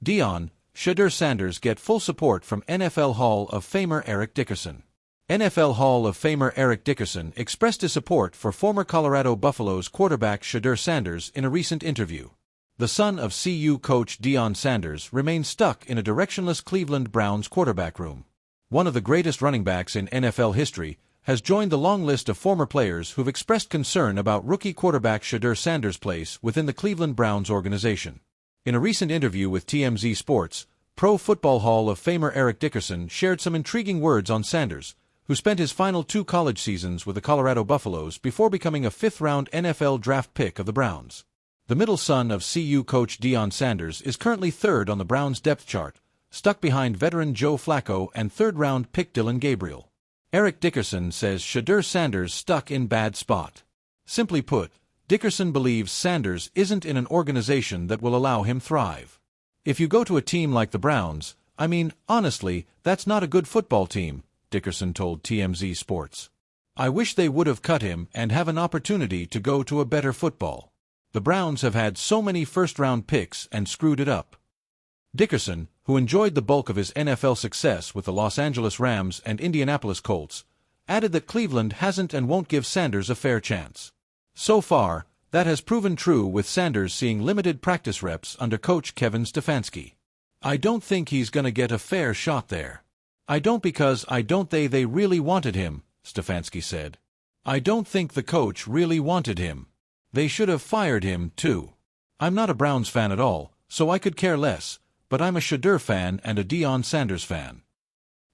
Deion Shedeur Sanders get full support from NFL Hall of Famer Eric Dickerson. NFL Hall of Famer Eric Dickerson expressed his support for former Colorado Buffaloes quarterback Shedeur Sanders in a recent interview. The son of CU coach Deion Sanders remains stuck in a directionless Cleveland Browns quarterback room. One of the greatest running backs in NFL history has joined the long list of former players who've expressed concern about rookie quarterback Shedeur Sanders' place within the Cleveland Browns organization. In a recent interview with TMZ Sports, Pro Football Hall of Famer Eric Dickerson shared some intriguing words on Sanders, who spent his final 2 college seasons with the Colorado Buffaloes before becoming a 5th-round NFL draft pick of the Browns. The middle son of CU coach Deion Sanders is currently 3rd on the Browns' depth chart, stuck behind veteran Joe Flacco and 3rd-round pick Dillon Gabriel. Eric Dickerson says Shedeur Sanders stuck in bad spot. Simply put, Dickerson believes Sanders isn't in an organization that will allow him thrive. If you go to a team like the Browns, I mean, honestly, that's not a good football team, Dickerson told TMZ Sports. I wish they would have cut him and have an opportunity to go to a better football. The Browns have had so many first-round picks and screwed it up. Dickerson, who enjoyed the bulk of his NFL success with the Los Angeles Rams and Indianapolis Colts, added that Cleveland hasn't and won't give Sanders a fair chance. So far, that has proven true with Sanders seeing limited practice reps under coach Kevin Stefanski. I don't think he's gonna get a fair shot there. I don't because I don't they really wanted him, Stefanski said. I don't think the coach really wanted him. They should have fired him, too. I'm not a Browns fan at all, so I could care less, but I'm a Shedeur fan and a Deion Sanders fan.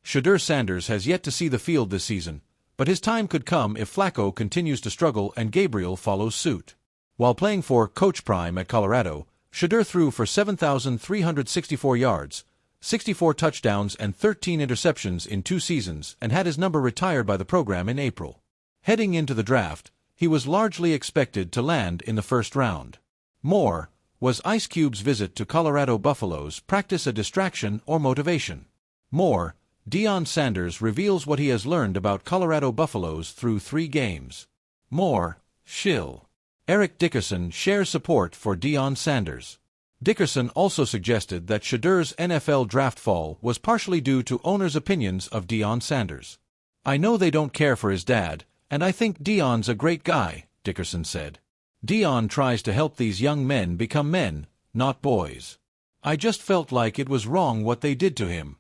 Shedeur Sanders has yet to see the field this season, but his time could come if Flacco continues to struggle and Gabriel follows suit. While playing for Coach Prime at Colorado, Shedeur threw for 7,364 yards, 64 touchdowns and 13 interceptions in 2 seasons and had his number retired by the program in April. Heading into the draft, he was largely expected to land in the 1st round. More, was Ice Cube's visit to Colorado Buffaloes practice a distraction or motivation? More, Deion Sanders reveals what he has learned about Colorado Buffaloes through 3 games. More, shill. Eric Dickerson shares support for Deion Sanders. Dickerson also suggested that Shedeur's NFL draft fall was partially due to owners' opinions of Deion Sanders. I know they don't care for his dad, and I think Deion's a great guy, Dickerson said. Deion tries to help these young men become men, not boys. I just felt like it was wrong what they did to him.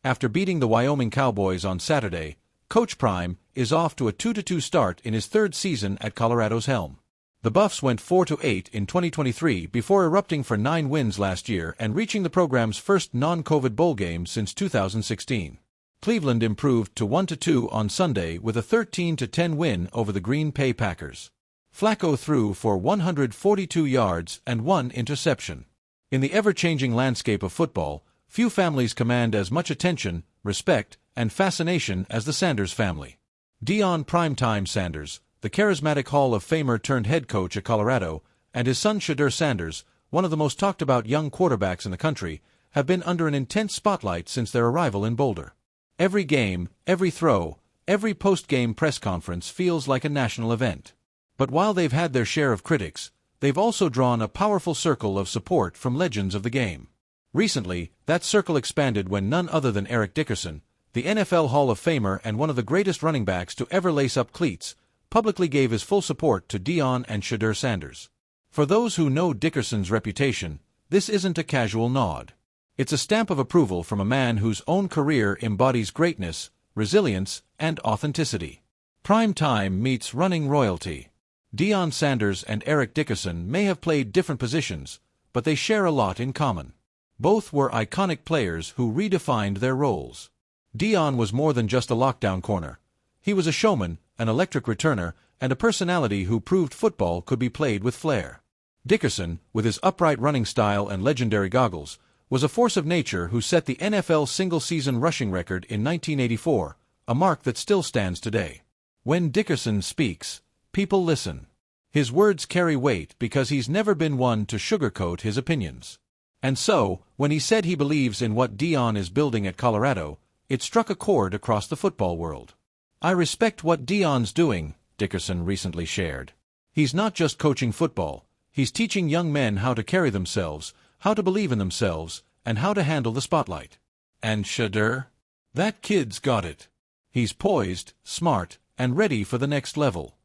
After beating the Wyoming Cowboys on Saturday, Coach Prime is off to a 2-2 start in his 3rd season at Colorado's helm. The Buffs went 4-8 in 2023 before erupting for 9 wins last year and reaching the program's first non-COVID bowl game since 2016. Cleveland improved to 1-2 on Sunday with a 13-10 win over the Green Bay Packers. Flacco threw for 142 yards and 1 interception. In the ever-changing landscape of football, few families command as much attention, respect, and fascination as the Sanders family. Deion "Primetime" Sanders, the charismatic Hall of Famer turned head coach at Colorado, and his son Shedeur Sanders, one of the most talked-about young quarterbacks in the country, have been under an intense spotlight since their arrival in Boulder. Every game, every throw, every post-game press conference feels like a national event. But while they've had their share of critics, they've also drawn a powerful circle of support from legends of the game. Recently, that circle expanded when none other than Eric Dickerson, the NFL Hall of Famer and one of the greatest running backs to ever lace up cleats, publicly gave his full support to Deion and Shedeur Sanders. For those who know Dickerson's reputation, this isn't a casual nod. It's a stamp of approval from a man whose own career embodies greatness, resilience, and authenticity. Prime time meets running royalty. Deion Sanders and Eric Dickerson may have played different positions, but they share a lot in common. Both were iconic players who redefined their roles. Deion was more than just a lockdown corner. He was a showman, an electric returner, and a personality who proved football could be played with flair. Dickerson, with his upright running style and legendary goggles, was a force of nature who set the NFL single-season rushing record in 1984, a mark that still stands today. When Dickerson speaks, people listen. His words carry weight because he's never been one to sugarcoat his opinions. And so, when he said he believes in what Deion is building at Colorado, it struck a chord across the football world. I respect what Deion's doing, Dickerson recently shared. He's not just coaching football, he's teaching young men how to carry themselves, how to believe in themselves, and how to handle the spotlight. And Shedeur? That kid's got it. He's poised, smart, and ready for the next level.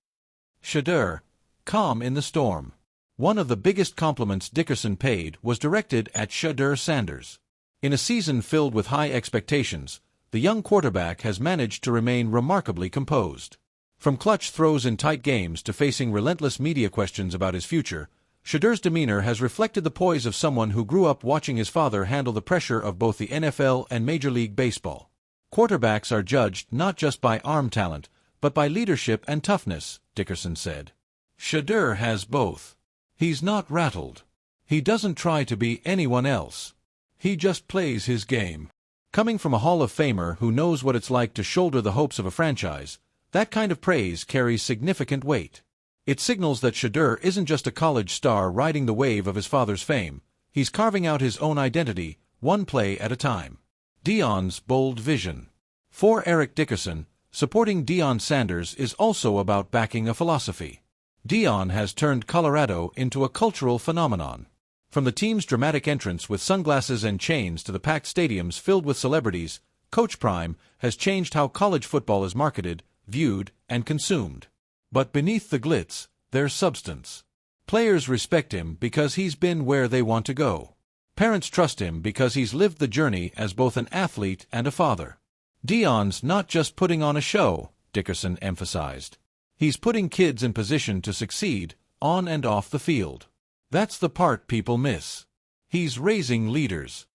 Shedeur, calm in the storm. One of the biggest compliments Dickerson paid was directed at Shedeur Sanders. In a season filled with high expectations, the young quarterback has managed to remain remarkably composed. From clutch throws in tight games to facing relentless media questions about his future, Shedeur's demeanor has reflected the poise of someone who grew up watching his father handle the pressure of both the NFL and Major League Baseball. Quarterbacks are judged not just by arm talent, but by leadership and toughness, Dickerson said. Shedeur has both. He's not rattled. He doesn't try to be anyone else. He just plays his game. Coming from a Hall of Famer who knows what it's like to shoulder the hopes of a franchise, that kind of praise carries significant weight. It signals that Shedeur isn't just a college star riding the wave of his father's fame. He's carving out his own identity, one play at a time. Deion's bold vision. For Eric Dickerson, supporting Deion Sanders is also about backing a philosophy. Deion has turned Colorado into a cultural phenomenon. From the team's dramatic entrance with sunglasses and chains to the packed stadiums filled with celebrities, Coach Prime has changed how college football is marketed, viewed, and consumed. But beneath the glitz, there's substance. Players respect him because he's been where they want to go. Parents trust him because he's lived the journey as both an athlete and a father. Deion's not just putting on a show, Dickerson emphasized. He's putting kids in position to succeed, on and off the field. That's the part people miss. He's raising leaders.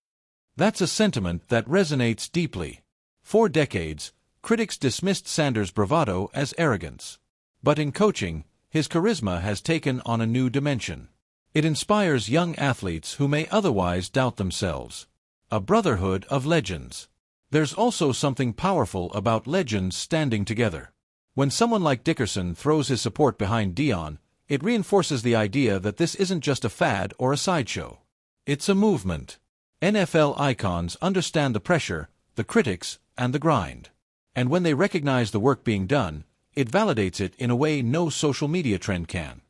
That's a sentiment that resonates deeply. For decades, critics dismissed Sanders' bravado as arrogance. But in coaching, his charisma has taken on a new dimension. It inspires young athletes who may otherwise doubt themselves. A brotherhood of legends. There's also something powerful about legends standing together. When someone like Dickerson throws his support behind Deion, it reinforces the idea that this isn't just a fad or a sideshow. It's a movement. NFL icons understand the pressure, the critics, and the grind. And when they recognize the work being done, it validates it in a way no social media trend can.